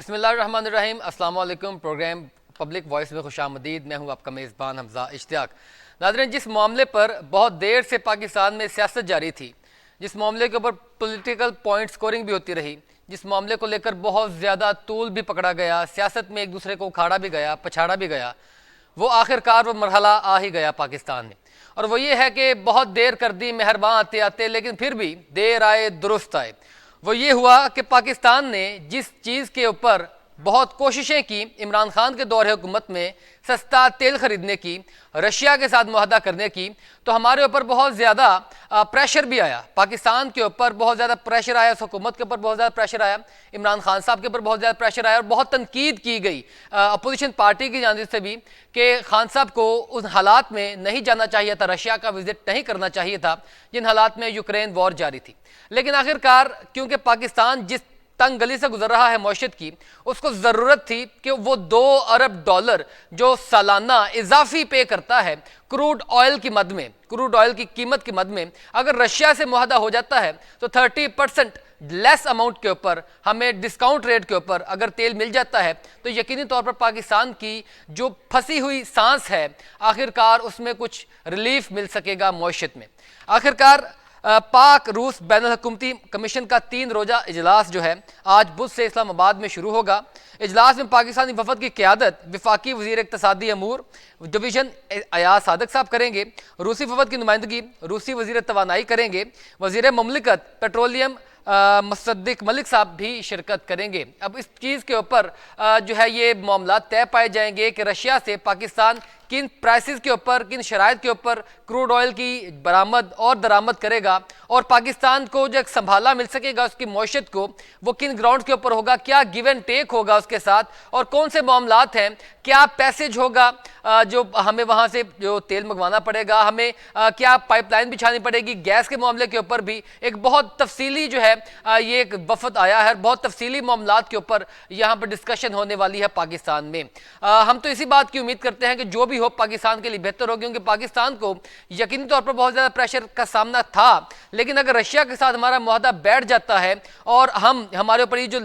बिस्मिल्लाहिर्रहमानिर्रहीम। अस्सलाम वालेकुम। प्रोग्राम पब्लिक वॉइस में खुशामदीद। मैं हूँ आपका मेज़बान हमजा इश्तियाक। नाज़रीन, जिस मामले पर बहुत देर से पाकिस्तान में सियासत जारी थी, जिस मामले के ऊपर पॉलिटिकल पॉइंट स्कोरिंग भी होती रही, जिस मामले को लेकर बहुत ज़्यादा तूल भी पकड़ा गया, सियासत में एक दूसरे को उखाड़ा भी गया, पछाड़ा भी गया, वो आखिरकार वो मरहला आ ही गया पाकिस्तान में। और वो ये है कि बहुत देर कर दी मेहरबान आते आते, लेकिन फिर भी देर आए दुरुस्त आए। वो ये हुआ कि पाकिस्तान ने जिस चीज़ के ऊपर बहुत कोशिशें की इमरान खान के दौर हुकूमत में, सस्ता तेल खरीदने की, रशिया के साथ मुआहदा करने की, तो हमारे ऊपर बहुत ज़्यादा प्रेशर भी आया। पाकिस्तान के ऊपर बहुत ज़्यादा प्रेशर आया, उस हुकूमत के ऊपर बहुत ज़्यादा प्रेशर आया, इमरान खान साहब के ऊपर बहुत ज़्यादा प्रेशर आया और बहुत तनकीद की गई अपोजिशन पार्टी की जानिब से भी कि खान साहब को उन हालात में नहीं जाना चाहिए था, रशिया का विजिट नहीं करना चाहिए था जिन हालात में यूक्रेन वॉर जारी थी। लेकिन आखिरकार क्योंकि पाकिस्तान जिस तंग गली से गुजर रहा है मौशत की, उसको ज़रूरत थी कि वो $2 अरब जो सालाना इजाफी पे करता है क्रूड ऑयल की मद में, क्रूड ऑयल की कीमत की मद में, अगर रशिया से मुआहदा हो जाता है तो 30% लेस अमाउंट के ऊपर, हमें डिस्काउंट रेट के ऊपर अगर तेल मिल जाता है तो यकीनी तौर पर पाकिस्तान की जो फंसी हुई सांस है आखिरकार उसमें कुछ रिलीफ मिल सकेगा मौशत में। आखिरकार पाक रूस बैन हुकूमती कमीशन का 3 रोज़ा इजलास जो है आज बुध से इस्लामाबाद में शुरू होगा। इजलास में पाकिस्तानी वफद की क़यादत वफाकी वज़ीर इक़्तिसादी अमूर डिवीज़न अयाज सादक साहब करेंगे। रूसी वफद की नुमाइंदगी रूसी वज़ीर तवानाई करेंगे। वज़ीर ममलिकत पेट्रोलियम मुसद्दिक मलिक साहब भी शिरकत करेंगे। अब इस चीज़ के ऊपर जो है ये मामला तय पाए जाएंगे कि रशिया से पाकिस्तान किन प्राइसेस के ऊपर, किन शराइत के ऊपर क्रूड ऑयल की बरामद और दरामद करेगा और पाकिस्तान को जो एक संभाला मिल सकेगा उसकी मौशत को, वो किन ग्राउंड के ऊपर होगा, क्या गिव एंड टेक होगा उसके साथ और कौन से मामलात हैं, क्या पैसेज होगा जो हमें वहाँ से जो तेल मंगवाना पड़ेगा, हमें क्या पाइपलाइन बिछानी पड़ेगी। गैस के मामले के ऊपर भी एक बहुत तफसीली जो है ये एक वफद आया है, बहुत तफसीली मामलात के ऊपर यहाँ पर डिस्कशन होने वाली है पाकिस्तान में। हम तो इसी बात की उम्मीद करते हैं कि जो भी हो पाकिस्तान के लिए बेहतर हो, क्योंकि पाकिस्तान को यकीनी तौर पर बहुत ज़्यादा प्रेशर का सामना था, लेकिन अगर रशिया के साथ हमारा मुआहदा बैठ जाता है और हमारे ऊपर ये जो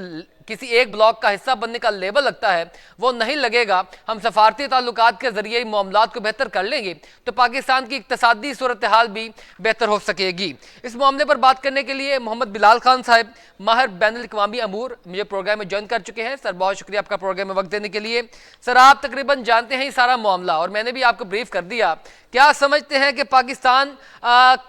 किसी एक ब्लॉक का हिस्सा बनने का लेबल लगता है वो नहीं लगेगा, हम सफारती ताल्लुकात के जरिए मामलात को बेहतर कर लेंगे तो पाकिस्तान की इक्तसादी सूरत हाल भी बेहतर हो सकेगी। इस मामले पर बात करने के लिए मोहम्मद बिलाल खान साहब माहिर बैनुल-अक़वामी अमूर मुझे प्रोग्राम में ज्वाइन कर चुके हैं। सर, बहुत शुक्रिया आपका प्रोग्राम में वक्त देने के लिए। सर, आप तकरीबन जानते हैं ये सारा मामला और मैंने भी आपको ब्रीफ कर दिया। क्या समझते हैं कि पाकिस्तान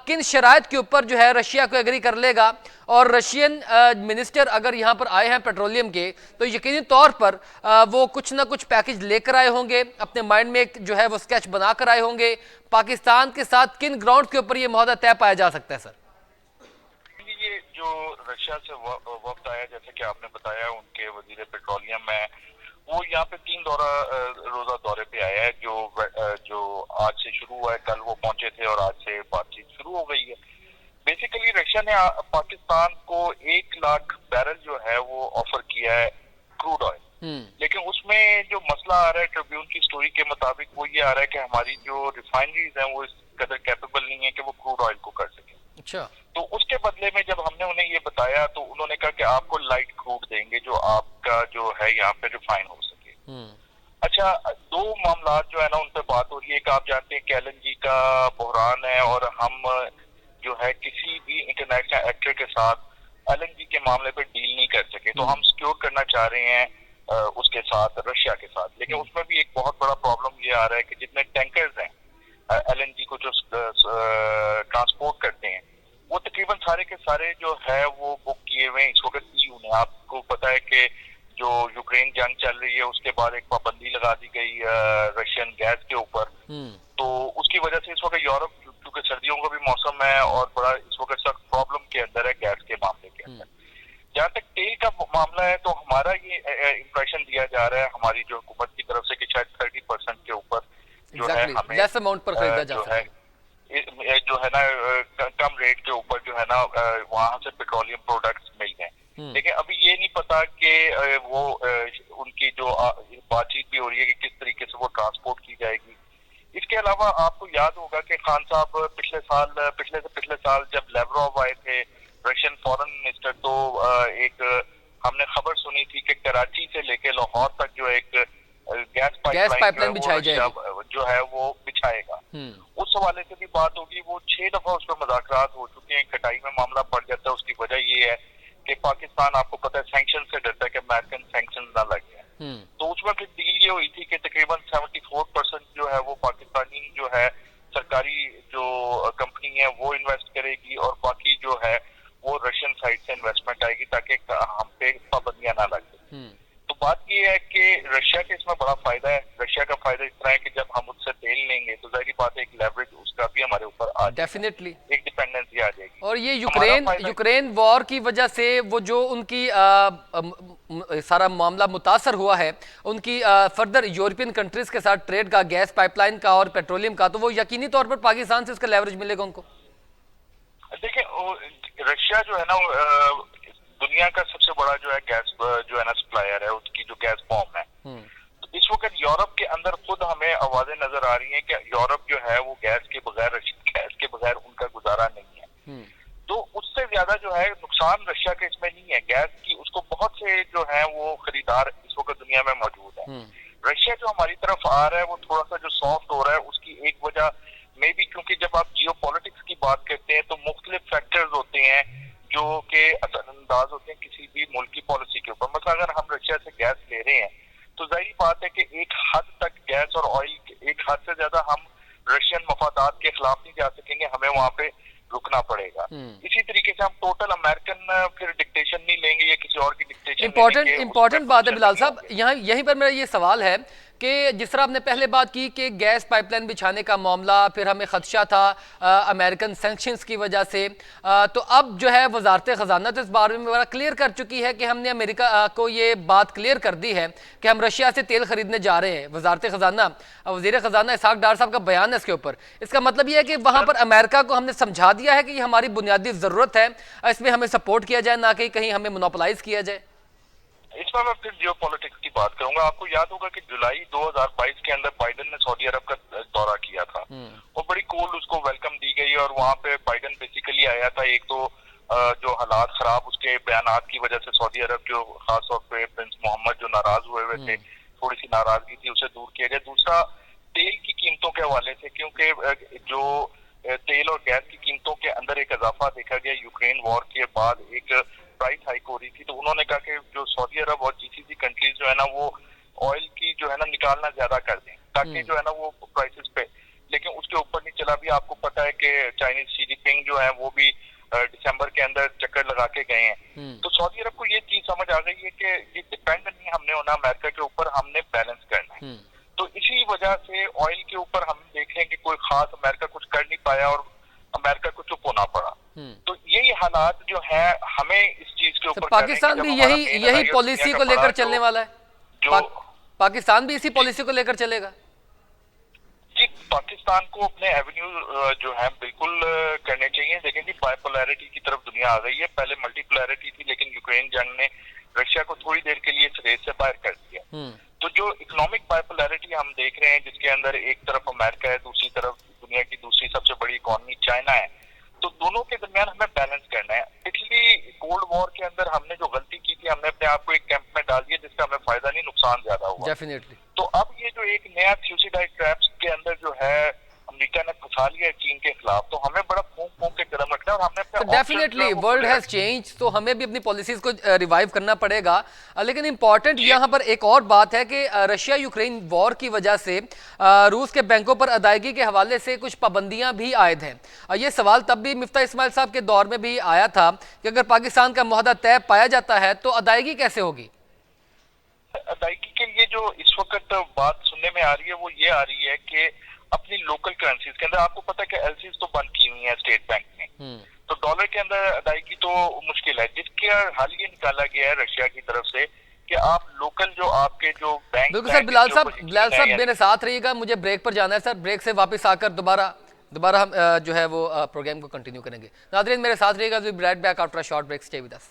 किन शराइत के ऊपर जो है रशिया को एग्री कर लेगा और रशियन मिनिस्टर अगर यहाँ पर आए हैं पेट्रोलियम के तो यकीनी तौर पर वो कुछ ना कुछ पैकेज लेकर आए होंगे, अपने माइंड में एक जो है वो स्केच बना कर आए होंगे। पाकिस्तान के साथ किन ग्राउंड के ऊपर ये मुआहदा तय पाया जा सकता है? सर, ये जो रशिया से वक्त आया, जैसे कि आपने बताया, उनके वजीर पेट्रोलियम है, वो यहाँ पे 3 रोजा दौरे पे आया है जो आज से शुरू हुआ है। कल वो पहुंचे थे और आज से बातचीत शुरू हो गई है। बेसिकली रशिया ने पाकिस्तान को 1 लाख बैरल जो है वो ऑफर किया है क्रूड ऑयल, लेकिन उसमें जो मसला आ रहा है ट्रिब्यून की स्टोरी के मुताबिक वो ये आ रहा है कि हमारी जो रिफाइनरीज हैं वो इस कदर कैपेबल नहीं है कि वो क्रूड ऑयल को कर सके। अच्छा, तो उसके बदले में जब हमने उन्हें ये बताया तो उन्होंने कहा कि आपको लाइट क्रूड देंगे जो आपका जो है यहाँ पे रिफाइन हो सके। अच्छा, 2 मामला जो है ना उन पे बात हो रही है। एक आप जानते हैं कि LNG का बहरान है और हम जो है किसी भी इंटरनेशनल एक्टर के साथ LNG के मामले पे डील नहीं कर सके, तो हम सिक्योर करना चाह रहे हैं उसके साथ, रशिया के साथ। लेकिन उसमें भी एक बहुत बड़ा प्रॉब्लम ये आ रहा है कि जितने टैंकर्स हैं LNG को जो ट्रांसपोर्ट करते हैं वो तकरीबन सारे के सारे जो है वो बुक किए हुए हैं इस वक्त EU ने। आपको पता है कि जो यूक्रेन जंग चल रही है उसके बाद एक पाबंदी लगा दी गई रशियन गैस के ऊपर, तो उसकी वजह से इस वक्त यूरोप, क्योंकि सर्दियों का भी मौसम है और बड़ा इस वक्त सख्त प्रॉब्लम के अंदर है गैस के मामले के अंदर। जहाँ तक तेल का मामला है तो हमारा ये इंप्रेशन दिया जा रहा है हमारी जो हुकूमत की तरफ से कि शायद 30% के ऊपर जो है हमें लेस अमाउंट पर खरीदा जा सकता है, जो है ना कम रेट के ऊपर जो है ना वहां से पेट्रोलियम प्रोडक्ट्स मिल गए। लेकिन अभी ये नहीं पता कि वो उनकी जो बातचीत भी हो रही है कि किस तरीके से वो ट्रांसपोर्ट की जाएगी। इसके अलावा आपको याद होगा कि खान साहब पिछले साल जब लेवरोव आए थे रशियन फॉरेन मिनिस्टर, तो एक हमने खबर सुनी थी कि कराची से लेके लाहौर तक जो एक गैस पाइपलाइन बिछाई जाएगी जो है वो बिछाएगा। उस हवाले से भी बात होगी। वो 6 दफा उस पर मुज़ाकरात हो चुके हैं, कटाई में मामला पड़ जाता है। उसकी वजह ये है कि पाकिस्तान, आपको पता है, सैंक्शन से डरता है कि अमेरिकन सैंक्शन ना लग जाए। तो उसमें फिर डील ये हुई थी कि तकरीबन 74% जो है वो पाकिस्तानी जो है सरकारी जो कंपनी है वो इन्वेस्ट करेगी और बाकी जो है वो रशियन साइड से इन्वेस्टमेंट आएगी ताकि हम पे पाबंदियां ना लगे। तो बात ये है कि रशिया के इसमें बड़ा फायदा है। रशिया का फायदा इस तरह है कि जब हम उससे तेल लेंगे तो जाहिर बात है एक लेवरेज उसका भी हमारे ऊपर आ डेफिनेटली एक डिपेंडेंसी आ जाएगी। और ये यूक्रेन वॉर की वजह से वो जो उनकी सारा मामला मुतासर हुआ है, उनकी फर्दर यूरोपियन कंट्रीज के साथ ट्रेड का, गैस पाइपलाइन का और पेट्रोलियम का, तो वो यकीनी तौर पर पाकिस्तान से इसका लेवरेज मिलेगा उनको। देखिए रशिया जो है ना दुनिया का सबसे बड़ा जो है गैस जो है ना सप्लायर है, उसकी जो गैस बॉम्ब है। तो इस वक्त यूरोप के अंदर खुद हमें आवाजें नजर आ रही हैं कि यूरोप जो है वो गैस के बगैर उनका गुजारा नहीं है। तो उससे ज्यादा जो है नुकसान रशिया के इसमें नहीं है गैस की, उसको बहुत से जो है वो खरीदार इस वक्त दुनिया में मौजूद है। रशिया जो हमारी तरफ आ रहा है वो थोड़ा सा जो सॉफ्ट हो रहा है, उसकी एक वजह में भी क्योंकि जब आप जियो पॉलिटिक्स की बात करते हैं तो मुख्तलिफ फैक्टर्स होते हैं जो कि असरअंदाज होते हैं किसी भी मुल्क की पॉलिसी के ऊपर। मतलब अगर हम रशिया से गैस ले रहे हैं तो जाहिर बात है कि एक हद तक गैस और ऑयल, एक हद से ज्यादा हम रशियन मफादात के खिलाफ नहीं जा सकेंगे, हमें वहां पे रुकना पड़ेगा। इसी तरीके से हम टोटल अमेरिकन फिर डिक्टेशन नहीं लेंगे या किसी और की डिक्टेशन। इंपॉर्टेंट बात है बिलाल साहब, यहाँ यहीं पर मेरा ये सवाल है कि जिस तरह आपने पहले बात की कि गैस पाइपलाइन बिछाने का मामला, फिर हमें खदशा था अमेरिकन सैंक्शंस की वजह से, तो अब जो है वजारत ख़जाना तो इस बारे में बड़ा क्लियर कर चुकी है कि हमने अमेरिका को ये बात क्लियर कर दी है कि हम रशिया से तेल खरीदने जा रहे हैं। वजारत ख़जाना, वज़ीर ख़जाना इसहाक डार साहब का बयान है इसके ऊपर। इसका मतलब ये है कि वहाँ पर अमेरिका को हमने समझा दिया है कि ये हमारी बुनियादी ज़रूरत है, इसमें हमें सपोर्ट किया जाए, ना कि कहीं हमें मोनोपोलाइज किया जाए। इसमें मैं फिर जियो पॉलिटिक्स की बात करूंगा। आपको याद होगा कि जुलाई 2022 के अंदर बाइडन ने सऊदी अरब का दौरा किया था और बड़ी कूल उसको वेलकम दी गई और वहां पे बाइडन बेसिकली आया था। एक तो जो हालात खराब उसके बयानात की वजह से सऊदी अरब जो खासतौर पे प्रिंस मोहम्मद जो नाराज हुए थे, थोड़ी सी नाराजगी थी, उसे दूर किया गया। दूसरा तेल की कीमतों के हवाले से, क्योंकि जो तेल और गैस की कीमतों के अंदर एक इजाफा देखा गया यूक्रेन वॉर के बाद, एक प्राइस हाइक हो रही थी। तो उन्होंने कहा कि जो सऊदी अरब और जीसीसी कंट्रीज जो है ना वो ऑयल की जो है ना निकालना ज्यादा कर दें ताकि जो है ना वो प्राइसेस पे, लेकिन उसके ऊपर नहीं चला। भी आपको पता है कि चाइनीज शी जिनपिंग जो है वो भी दिसंबर के अंदर चक्कर लगा के गए हैं। तो सऊदी अरब को ये चीज समझ आ गई है कि ये डिपेंड नहीं हमने होना अमेरिका के ऊपर, हमने बैलेंस करना है। तो इसी वजह से ऑयल के ऊपर हम देख रहे हैं कि कोई खास अमेरिका कुछ कर नहीं पाया और अमेरिका को चुप होना पड़ा। तो यही हालात जो है हमें इस चीज के ऊपर पाकिस्तान भी यही पॉलिसी को लेकर चलने वाला है। पाकिस्तान भी इसी पॉलिसी को लेकर चलेगा जी। पाकिस्तान को अपने एवेन्यू जो है बिल्कुल करने चाहिए। देखें जी, बाइपोलैरिटी की तरफ दुनिया आ गई है। पहले मल्टीपोलैरिटी थी, लेकिन यूक्रेन जंग ने रशिया को थोड़ी देर के लिए इस रेस से बाहर कर दिया। तो जो इकोनॉमिक बाइपोलैरिटी हम देख रहे हैं जिसके अंदर एक तरफ अमेरिका है, दूसरी तरफ दुनिया की दूसरी सबसे बड़ी इकोनॉमी चाइना है, तो दोनों के दरमियान हमें बैलेंस करना है। पिछली कोल्ड वॉर के अंदर हमने जो गलती की थी, हमने अपने आप को एक कैंप में डाल दिया जिसका हमें फायदा नहीं, नुकसान ज्यादा हुआ। डेफिनेटली। तो अब ये जो एक नया थ्यूसिडाइड ट्रैप्स के अंदर जो है अमेरिका ने फंसा लिया है चीन के खिलाफ, तो हमें बड़ा फूंक फूंक के कदम रखना है और हमने अपने डेफिनेटली वर्ल्ड हैज चेंज, तो हमें भी अपनी पॉलिसीज को रिवाइव करना पड़ेगा। लेकिन इंपॉर्टेंट यहाँ पर एक और बात है कि रशिया यूक्रेन वॉर की वजह से रूस के बैंकों पर अदायगी के हवाले से कुछ पाबंदियां भी आयद हैं। ये सवाल तब भी मिफ्ता इस्माइल साहब के दौर में भी आया था कि अगर पाकिस्तान का मुआहदा तय पाया जाता है तो अदायगी कैसे होगी। अदायगी के लिए जो इस वक्त बात सुनने में आ रही है वो ये आ रही है कि अपनी लोकल करेंसीज के अंदर, आपको पता है कि एलसीज तो बंद की हुई है स्टेट बैंक ने, तो डॉलर के अंदर अदायगी तो मुश्किल है, जिसके हल ये निकाला गया है रशिया की तरफ से कि आप लोकल जो आपके जो बैंक। बिल्कुल सर। बिलाल साहब मेरे साथ रहिएगा, मुझे ब्रेक पर जाना है सर। ब्रेक से वापस आकर दोबारा हम जो है वो प्रोग्राम को कंटिन्यू करेंगे। नाज़रीन मेरे साथ रहिएगा, we be right back after a short break, stay with us.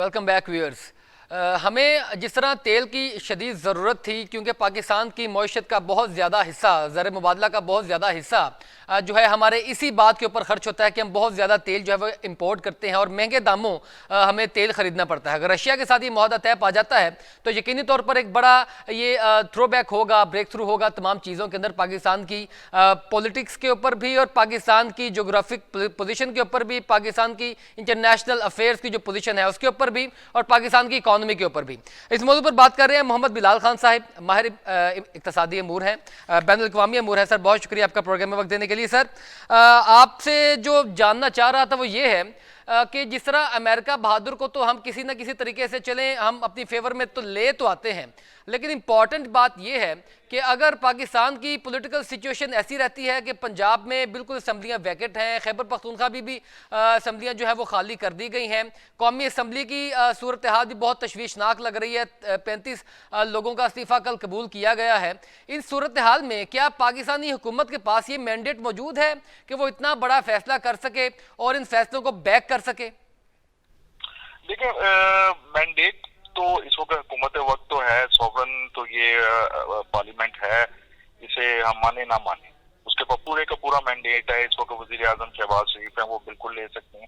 Welcome back viewers. हमें जिस तरह तेल की शदीद ज़रूरत थी, क्योंकि पाकिस्तान की मईशत का बहुत ज़्यादा हिस्सा, ज़र मुबादला का बहुत ज़्यादा हिस्सा जो है हमारे इसी बात के ऊपर खर्च होता है कि हम बहुत ज़्यादा तेल जो है वो इम्पोर्ट करते हैं और महंगे दामों हमें तेल ख़रीदना पड़ता है। अगर रशिया के साथ ये मुआहदा तय पा जाता है तो यकीनी तौर पर एक बड़ा ये थ्रो बैक होगा, ब्रेक थ्रू होगा तमाम चीज़ों के अंदर, पाकिस्तान की पॉलिटिक्स के ऊपर भी और पाकिस्तान की जोग्राफिक पोजीशन के ऊपर भी, पाकिस्तान की इंटरनेशनल अफेयर्स की जो पोजीशन है उसके ऊपर भी और पाकिस्तान की इकॉनमी के ऊपर भी। इस मौजू पर बात कर रहे हैं मोहम्मद बिलाल खान साहब, माहिर इक्तसादी अमूर हैं, बैनुल अक़वामी अमूर है। सर बहुत शुक्रिया आपका प्रोग्राम में वक्त देने के लिए। सर आपसे जो जानना चाह रहा था वो ये है कि जिस तरह अमेरिका बहादुर को तो हम किसी ना किसी तरीके से चलें, हम अपनी फेवर में तो ले तो आते हैं, लेकिन इंपॉर्टेंट बात यह है कि अगर पाकिस्तान की पॉलिटिकल सिचुएशन ऐसी रहती है कि पंजाब में बिल्कुल असम्बलियाँ वैकेट हैं, खैबर पख्तूनख्वा भी असम्बलियाँ जो है वो खाली कर दी गई हैं, कौमी असम्बली की सूरत हाल भी बहुत तशवीशनाक लग रही है, 35 लोगों का इस्तीफ़ा कल कबूल किया गया है। इन सूरत हाल में क्या पाकिस्तानी हुकूमत के पास ये मैंडेट मौजूद है कि वो इतना बड़ा फैसला कर सके और इन फैसलों को बैक कर सके? देखिए, मैंडेट तो इस वक्त हुकूमत वक्त तो है, सॉवरन तो ये पार्लियामेंट है, इसे हम माने ना माने उसके पास पूरे का पूरा मैंडेट है। इस वक्त वजीर आजम शहबाज शरीफ है, वो बिल्कुल ले सकते हैं।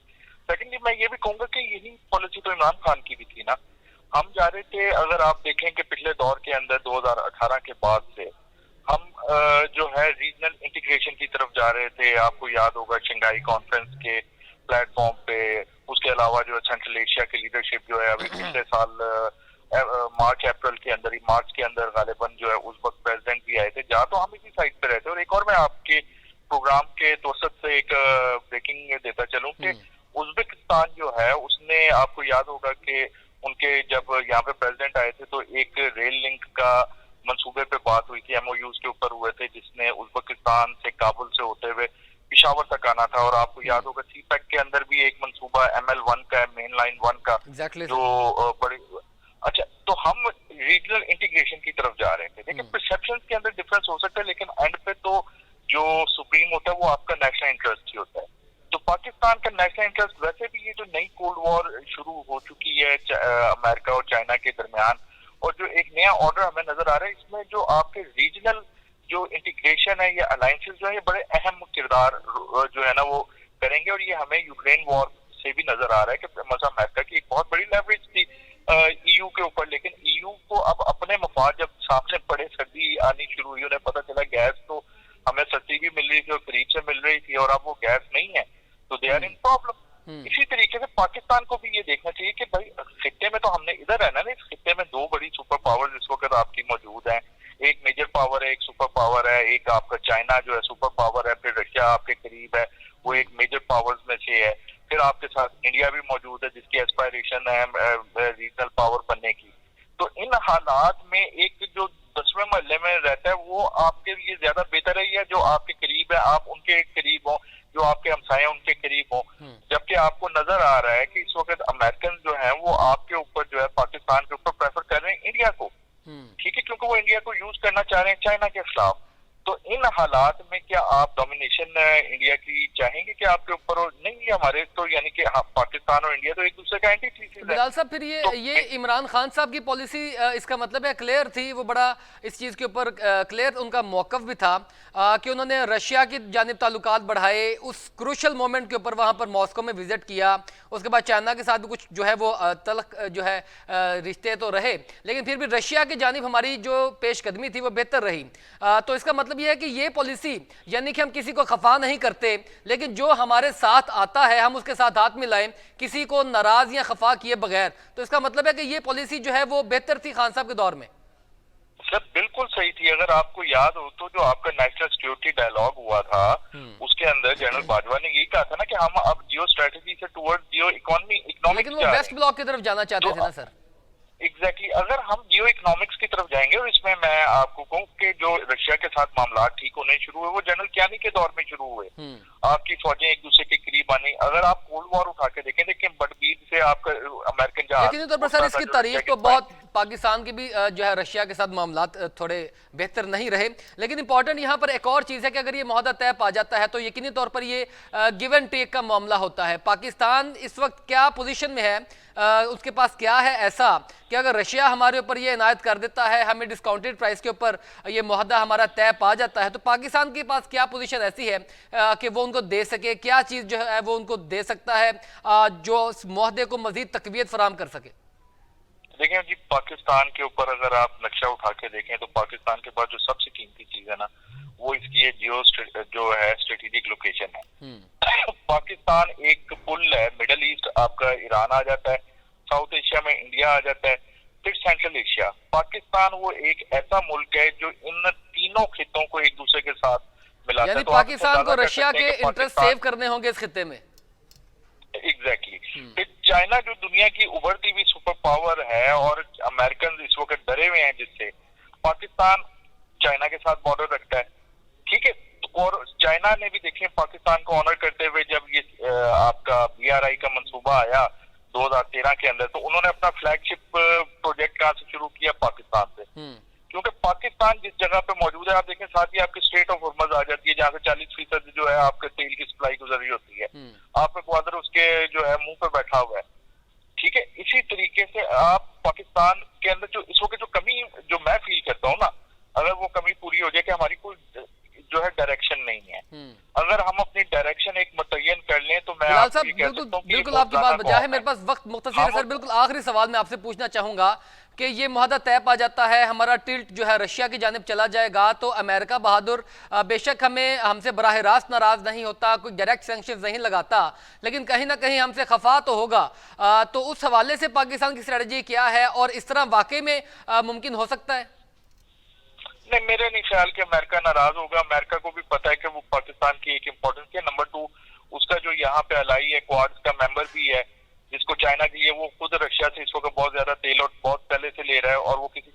सेकेंडली मैं ये भी कहूंगा कि यही पॉलिसी तो इमरान खान की भी थी ना। हम जा रहे थे, अगर आप देखें कि पिछले दौर के अंदर 2018 के बाद से हम जो है रीजनल इंटीग्रेशन की तरफ जा रहे थे। आपको याद होगा शंघाई कॉन्फ्रेंस के प्लेटफॉर्म पे, उसके अलावा जो सेंट्रल एशिया की लीडरशिप जो है अभी पिछले साल मार्च अप्रैल के अंदर ही, मार्च के अंदर गालिबन जो है उस वक्त प्रेसिडेंट भी आए थे, जहाँ तो हम इसी साइड पे रहते। और एक और मैं आपके प्रोग्राम के तोसत से एक ब्रेकिंग देता चलूं कि उज्बेकिस्तान जो है उसने, आपको याद होगा कि उनके जब यहाँ पे प्रेसिडेंट आए थे तो एक रेल लिंक का मंसूबे पे बात हुई थी, एमओयूज के ऊपर हुए थे, जिसने उज्बेकिस्तान से काबुल से होते हुए पिशावर तक आना था। और आपको याद होगा सीपैक के अंदर भी एक मंसूबा ML1 का, मेन लाइन 1 का, जो बड़ी अच्छा। तो हम रीजनल इंटीग्रेशन की तरफ जा रहे थे। देखिए, परसेप्शन के अंदर डिफरेंस हो सकता है, लेकिन एंड पे तो जो सुप्रीम होता है वो आपका नेशनल इंटरेस्ट ही होता है। तो पाकिस्तान का नेशनल इंटरेस्ट, वैसे भी ये जो नई कोल्ड वॉर शुरू हो चुकी है अमेरिका और चाइना के दरमियान, और जो एक नया ऑर्डर हमें नजर आ रहा है, इसमें जो आपके रीजनल जो इंटीग्रेशन है या अलायंसेस जो है, ये बड़े अहम किरदार जो है ना वो करेंगे। और ये हमें यूक्रेन वॉर से भी नजर आ रहा है कि मजा अमेरिका की एक बहुत बड़ी लेवरेज थी EU के ऊपर, लेकिन EU को अब अपने मफाद जब सामने पड़े, सर्दी आनी शुरू हुई, उन्हें पता चला गैस तो हमें सस्ती भी मिल रही थी और करीब से मिल रही थी, और अब वो गैस नहीं है, तो दे आर इन प्रॉब्लम। इसी तरीके से पाकिस्तान को भी ये देखना चाहिए कि भाई खित्ते में तो हमने इधर रहना ना, इस खित्ते में दो बड़ी सुपर पावर इस वक्त आपकी मौजूद है। एक मेजर पावर है, एक सुपर पावर है, एक आपका चाइना जो है सुपर पावर है, फिर रशिया आपके करीब है, वो एक मेजर पावर्स में से है, फिर आपके साथ इंडिया भी मौजूद है जिसकी एस्पायरेशन है रीजनल पावर बनने की। तो इन हालात में एक जो 10वें महल्ले में रहता है वो आपके लिए ज्यादा बेहतर है, या जो आपके करीब है आप उनके करीब हो, जो आपके हमसाए उनके करीब हो। जबकि आपको नजर आ रहा है कि इस वक्त अमेरिकन जो है वो आपके ऊपर जो है पाकिस्तान के ऊपर प्रेफर कर रहे हैं इंडिया को, ठीक है, क्योंकि वो इंडिया को यूज करना चाह रहे हैं चाइना के खिलाफ। तो इन हालात में क्या आप डोमिनेशन इंडिया की चाहेंगे कि आपके ऊपर हो? नहीं, हमारे तो यानी कि पाकिस्तान और इंडिया तो एक दूसरे का एंटीथीसिस है। बिलाल साहब, फिर ये इमरान खान साहब की पॉलिसी इसका मतलब है क्लियर थी, वो बड़ा इस चीज़ के ऊपर क्लियर उनका मौक़िफ़ भी था कि उन्होंने रशिया की जानिब ताल्लुकात बढ़ाए, उस क्रूशल मोमेंट के ऊपर वहाँ पर मॉस्को में विजिट किया, उसके बाद चाइना के साथ भी कुछ जो है वो तल्ख जो है रिश्ते तो रहे, लेकिन फिर भी रशिया की जानिब हमारी जो पेशकदमी थी वो बेहतर रही। तो इसका मतलब ये है कि ये पॉलिसी यानी कि हम किसी को खफा नहीं करते, लेकिन जो हमारे साथ आता है हम उसके साथ हाथ मिलाएं, किसी को नाराज या खफा किए बगैर। तो इसका मतलब है कि ये पॉलिसी जो है वो बेहतर थी खान साहब के दौर में। सर बिल्कुल सही थी। अगर आपको याद हो तो जो आपका नेशनल सिक्योरिटी डायलॉग हुआ था उसके अंदर जनरल बाजवा ने यही कहा था ना कि हम अब जियो स्ट्रेटेजी से टुवर्ड्स जियो इकोनॉमिक, लेकिन वो वेस्ट ब्लॉक की तरफ जाना चाहते थे ना सर। एग्जैक्टली अगर हम जियो इकोनॉमिक्स की तरफ जाएंगे, और इसमें मैं आपको कहूँ कि जो रशिया के साथ मामला ठीक होने शुरू हुए वो जनरल कियानी के दौर में शुरू हुए। आपकी फौजें एक दूसरे के करीब आनी। अगर आप कोल्ड वॉर उठा के देखें, लेकिन बटबीर से आपका अमेरिकन जहाज, लेकिन तो सर इसकी तारीख तो बहुत पाकिस्तान के भी जो है रशिया के साथ मामलात थोड़े बेहतर नहीं रहे, लेकिन इंपॉर्टेंट यहाँ पर एक और चीज़ है कि अगर ये मुआहदा तय पा जाता है तो यकीनी तौर पर ये गिव एंड टेक का मामला होता है। पाकिस्तान इस वक्त क्या पोजीशन में है, उसके पास क्या है ऐसा कि अगर रशिया हमारे ऊपर ये इनायत कर देता है, हमें डिस्काउंटेड प्राइस के ऊपर ये मुआहदा हमारा तय पा जाता है, तो पाकिस्तान के पास क्या पोजीशन ऐसी है कि वो उनको दे सके, क्या चीज़ जो है वो उनको दे सकता है जो इस मुआहदे को मजीद तकवीत फराम कर सके। देखिए जी, पाकिस्तान के ऊपर अगर आप नक्शा उठा के देखें तो पाकिस्तान के पास जो सबसे कीमती चीज है ना, वो इसकी जो है स्ट्रेटेजिक लोकेशन है। पाकिस्तान एक पुल है, मिडल ईस्ट आपका ईरान आ जाता है, साउथ एशिया में इंडिया आ जाता है, फिर सेंट्रल एशिया। पाकिस्तान वो एक ऐसा मुल्क है जो इन तीनों खितों को एक दूसरे के साथ मिलाता है। यानी तो पाकिस्तान को रशिया के इंटरेस्ट सेव करने होंगे इस खित्ते में। एग्जैक्टली। फिर चाइना जो दुनिया की उभरती हुई सुपर पावर है और अमेरिकन इस वक्त डरे हुए हैं जिससे, पाकिस्तान चाइना के साथ बॉर्डर रखता है, ठीक है। और चाइना ने भी देखें पाकिस्तान को ऑनर करते हुए जब ये आपका BRI का मंसूबा आया 2013 के अंदर, तो उन्होंने अपना फ्लैगशिप प्रोजेक्ट कहाँ से शुरू किया? पाकिस्तान से। क्योंकि पाकिस्तान जिस जगह पे मौजूद है, आप देखें साथ ही आपकी स्ट्रेट ऑफ हॉर्मज आ जाती है जहाँ से 40% जो है आपके तेल की सप्लाई गुजर रही होती है, आप में ग्वादर उसके जो है मुंह पे बैठा हुआ है, ठीक है। इसी तरीके से आप पाकिस्तान के अंदर जो इस वक्त जो कमी जो मैं फील करता हूँ ना, अगर वो कमी पूरी हो जाए कि हमारी कोई जो है डायरेक्शन नहीं है, अगर हम अपनी डायरेक्शन एक मुतय्यन कर लें तो मैं बिलाल साहब बिल्कुल आपकी बात बजा है। मेरे पास वक्त मुख्तसर है सर, बिल्कुल आखिरी सवाल मैं आपसे पूछना चाहूंगा कि ये मुआहदा तय पा जाता है, हमारा टिल्ट जो है रशिया की जानिब चला जाएगा, तो अमेरिका बहादुर बेशक हमसे बराह रास्त नाराज नहीं होता, कोई डायरेक्ट सैंक्शन नहीं लगाता, लेकिन कहीं ना कहीं हमसे खफा तो होगा। तो उस हवाले से पाकिस्तान की स्ट्रेटजी क्या है और इस तरह वाकई में मुमकिन हो सकता है? नहीं, मेरे नहीं ख्याल कि अमेरिका नाराज होगा। अमेरिका को भी पता है कि वो पाकिस्तान की एक इम्पोर्टेंस है। नंबर 2, उसका जो यहाँ पे अलाई है, क्वाड का मेंबर भी है, जिसको चाइना के लिए वो खुद रशिया से इस वक्त बहुत ज्यादा तेल और बहुत पहले से ले रहा है और वो किसी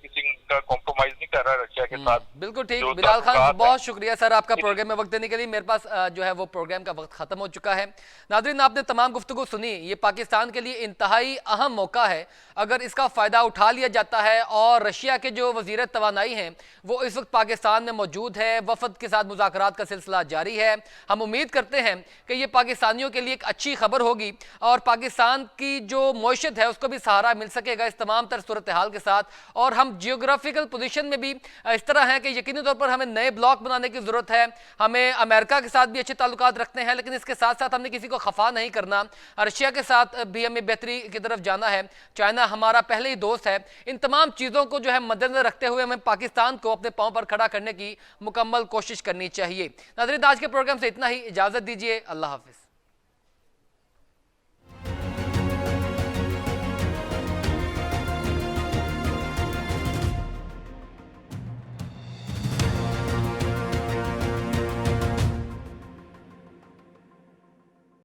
का कॉम्प्रोमाइज नहीं कर रहा है रशिया के साथ। बिल्कुल ठीक। बिलाल खान बहुत शुक्रिया सर आपका प्रोग्राम में वक्त देने के लिए। मेरे पास जो है वो प्रोग्राम का वक्त खत्म हो चुका है। नाज़रीन, आपने तमाम गुफ्तगू सुनी। ये पाकिस्तान के लिए इंतहाई अहम मौका है, अगर इसका फ़ायदा उठा लिया जाता है। और रशिया के जो वज़ीर तवानाई हैं वो इस वक्त पाकिस्तान में मौजूद है, वफद के साथ मुज़ाकरात का सिलसिला जारी है। हम उम्मीद करते हैं कि ये पाकिस्तानियों के लिए एक अच्छी खबर होगी और पाकिस्तान की जो मईशत है उसको भी सहारा मिल सकेगा इस तमाम तर सूरत हाल के साथ। और हम जियोग्राफिकल पोजीशन में भी इस तरह है कि यकीनी तौर पर हमें नए ब्लॉक बनाने की ज़रूरत है, हमें अमेरिका के साथ भी अच्छे ताल्लुकात रखने हैं, लेकिन इसके साथ साथ हमने किसी को खफा नहीं करना। रशिया के साथ भी हमें बेहतरी की तरफ जाना है, चाइना हमारा पहले ही दोस्त है। इन तमाम चीज़ों को जो है मद्देनजर रखते हुए हमें पाकिस्तान को अपने पाँव पर खड़ा करने की मुकम्मल कोशिश करनी चाहिए। नाज़रीन, आज के प्रोग्राम से इतना ही, इजाज़त दीजिए। अल्लाह हाफिज़।